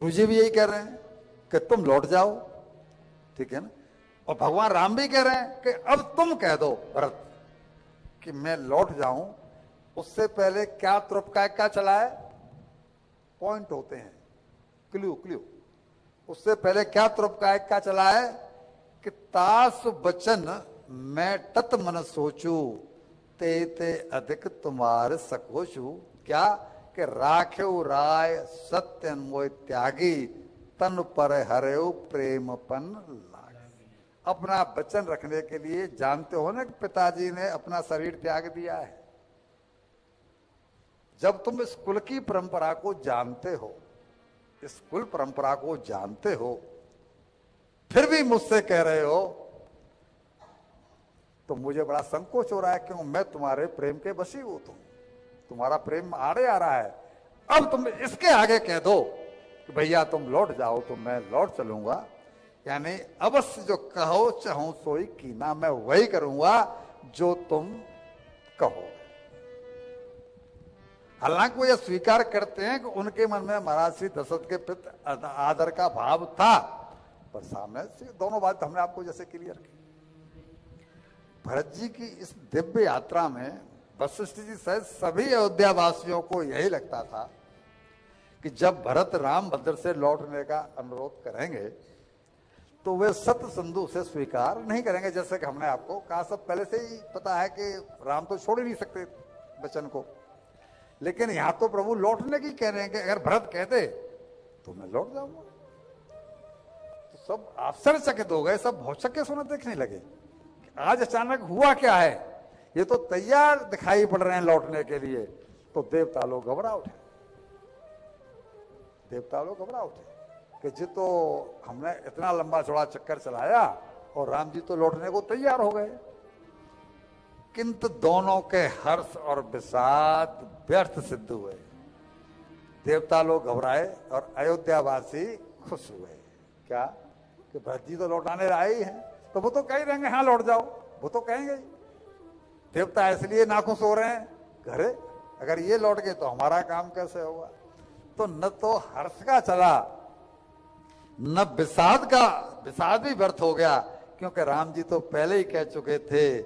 मुझे भी यही कह रहे हैं कि तुम लौट जाओ, ठीक है ना। और भगवान राम भी कह रहे हैं कि अब तुम कह दो भरत कि मैं लौट जाऊं। उससे पहले क्या तुरपका चला है, पॉइंट होते हैं, क्ल्यू क्ल्यू। उससे पहले क्या तुरपका चला है कि तास वचन मैं तत मन सोचू, ते ते अधिक तुम्हारे सकोचू। क्या कि राखेऊ राय सत्य अनमोय त्यागी, तन पर हरेऊ प्रेमपन लागी। अपना वचन रखने के लिए जानते हो ना कि पिताजी ने अपना शरीर त्याग दिया है। जब तुम इस कुल की परंपरा को जानते हो, इस कुल परंपरा को जानते हो, फिर भी मुझसे कह रहे हो, तो मुझे बड़ा संकोच हो रहा है, क्यों मैं तुम्हारे प्रेम के वशीभूत हूं, तुम्हारा प्रेम आड़े आ रहा है। अब तुम इसके आगे कह दो कि भैया तुम लौट जाओ तो मैं लौट चलूंगा, यानी अवश्य जो कहो चाहूं सोई कीना, मैं वही करूंगा जो तुम कहो। हालांकि वो यह स्वीकार करते हैं कि उनके मन में महाराज श्री दशरथ के प्रति आदर का भाव था, पर सामने से दोनों बात हमने आपको जैसे क्लियर की। भरत जी की इस दिव्य यात्रा में वशिष्ठ जी सहित सभी अयोध्या वासियों को यही लगता था कि जब भरत राम भद्र से लौटने का अनुरोध करेंगे तो वे सत्य संधु से स्वीकार नहीं करेंगे। जैसे कि हमने आपको कहा, सब पहले से ही पता है कि राम तो छोड़ ही नहीं सकते वचन को, लेकिन यहां तो प्रभु लौटने की कह रहे हैं कि अगर भरत कहते तो मैं लौट जाऊंगा। तो सब आश्चर्यचकित हो गए, सब भौचक्के सोना देखने लगे, आज अचानक हुआ क्या है, ये तो तैयार दिखाई पड़ रहे हैं लौटने के लिए। तो देवता लोग घबरा उठे, देवता लोग घबरा उठे कि जी तो हमने इतना लंबा चौड़ा चक्कर चलाया और राम जी तो लौटने को तैयार हो गए। किंतु दोनों के हर्ष और विषाद व्यर्थ सिद्ध हुए। देवता लोग घबराए और अयोध्यावासी खुश हुए। क्या कि भरत जी तो लौटाने आए ही हैं, तो वो तो कह ही रहेंगे हाँ लौट जाओ, वो तो कहेंगे। देवता इसलिए नाखुश हो रहे हैं, घरे अगर ये लौट गए तो हमारा काम कैसे होगा। तो न तो हर्ष का चला न विषाद का, विषाद भी व्यर्थ हो गया, क्योंकि राम जी तो पहले ही कह चुके थे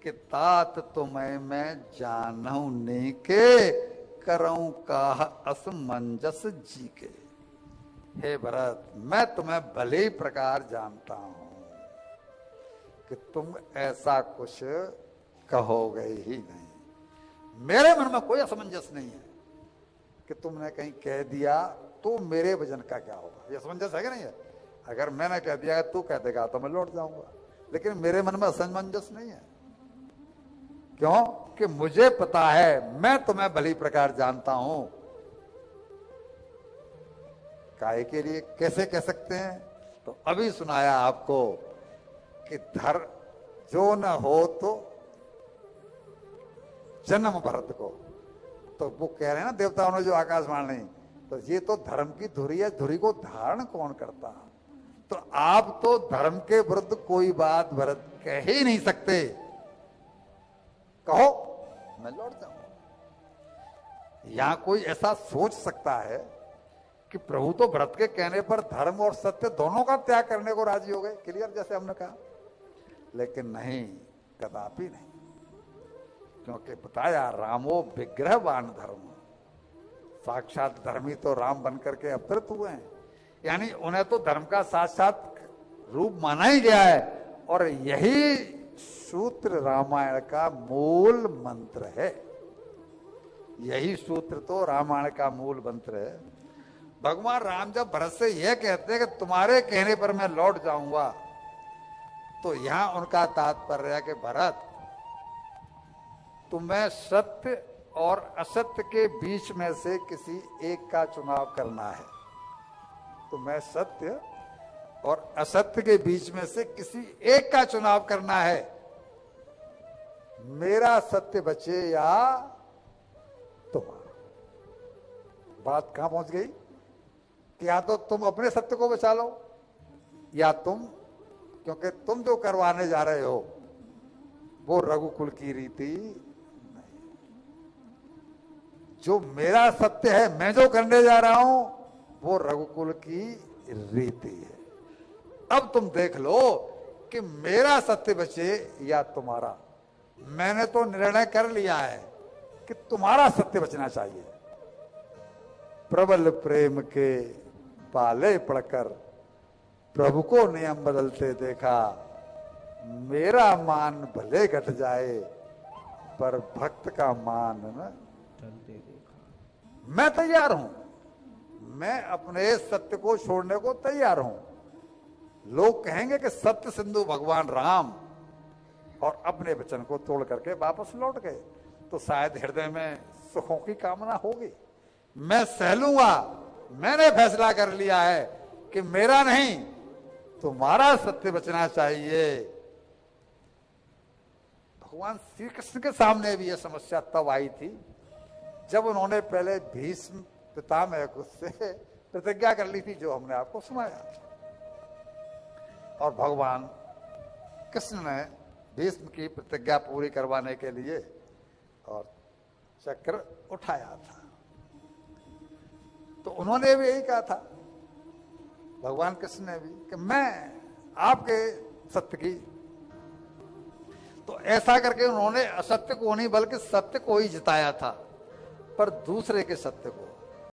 कि तात तुम्हें मैं जानू ने के करऊं का असमंजस जी के। हे भरत, मैं तुम्हें भले ही प्रकार जानता हूं कि तुम ऐसा कुछ कहोगे ही नहीं। मेरे मन में कोई असमंजस नहीं है कि तुमने कहीं कह दिया तो मेरे वजन का क्या होगा। ये असमंजस है कि नहीं है। अगर मैंने कह दिया तू कह देगा तो मैं लौट जाऊंगा, लेकिन मेरे मन में असमंजस नहीं है। क्यों कि मुझे पता है मैं तुम्हें भली प्रकार जानता हूं। काहे के लिए, कैसे कह सकते हैं, तो अभी सुनाया आपको कि धर्म जो न हो तो जन्म भरत को, तो वो कह रहे हैं ना देवताओं ने जो आकाशवाणी, तो ये तो धर्म की धुरी है, धुरी को धारण कौन करता। तो आप तो धर्म के विरुद्ध कोई बात भरत कह ही नहीं सकते, कहो मैं लौट जाऊंगा। यहां कोई ऐसा सोच सकता है कि प्रभु तो भरत के कहने पर धर्म और सत्य दोनों का त्याग करने को राजी हो गए, क्लियर जैसे हमने कहा, लेकिन नहीं, कदापि नहीं। क्योंकि बताया रामो विग्रहवान धर्म, साक्षात धर्मी तो राम बनकर के अवतरित हुए हैं, यानी उन्हें तो धर्म का साक्षात रूप माना ही गया है। और यही सूत्र रामायण का मूल मंत्र है, यही सूत्र तो रामायण का मूल मंत्र है। भगवान राम जब भरत से यह कहते हैं कि तुम्हारे कहने पर मैं लौट जाऊंगा, तो यहां उनका तात्पर्य है कि भरत तुम्हें सत्य और असत्य के बीच में से किसी एक का चुनाव करना है। तुम्हें सत्य और असत्य के बीच में से किसी एक का चुनाव करना है। मेरा सत्य बचे या तुम्हारा। बात कहां पहुंच गई कि या तो तुम अपने सत्य को बचा लो, या तुम, क्योंकि तुम जो करवाने जा रहे हो वो रघुकुल की रीति नहीं। जो मेरा सत्य है, मैं जो करने जा रहा हूं वो रघुकुल की रीति है। अब तुम देख लो कि मेरा सत्य बचे या तुम्हारा। मैंने तो निर्णय कर लिया है कि तुम्हारा सत्य बचना चाहिए। प्रबल प्रेम के पाले पड़कर प्रभु को नियम बदलते देखा। मेरा मान भले घट जाए पर भक्त का मान न चलते देखा। मैं तैयार हूं, मैं अपने सत्य को छोड़ने को तैयार हूं। लोग कहेंगे कि सत्य सिंधु भगवान राम, और अपने वचन को तोड़ करके वापस लौट गए, तो शायद हृदय में सुखों की कामना होगी। मैं सह लूंगा, मैंने फैसला कर लिया है कि मेरा नहीं तुम्हारा सत्य बचना चाहिए। भगवान श्री कृष्ण के सामने भी यह समस्या तब आई थी जब उन्होंने पहले भीष्म पितामह से प्रतिज्ञा कर ली थी, जो हमने आपको सुनाया। और भगवान कृष्ण ने भीष्म की प्रतिज्ञा पूरी करवाने के लिए और चक्र उठाया था। तो उन्होंने भी यही कहा था, भगवान कृष्ण ने भी, कि मैं आपके सत्य की। तो ऐसा करके उन्होंने असत्य को नहीं बल्कि सत्य को ही जिताया था, पर दूसरे के सत्य को।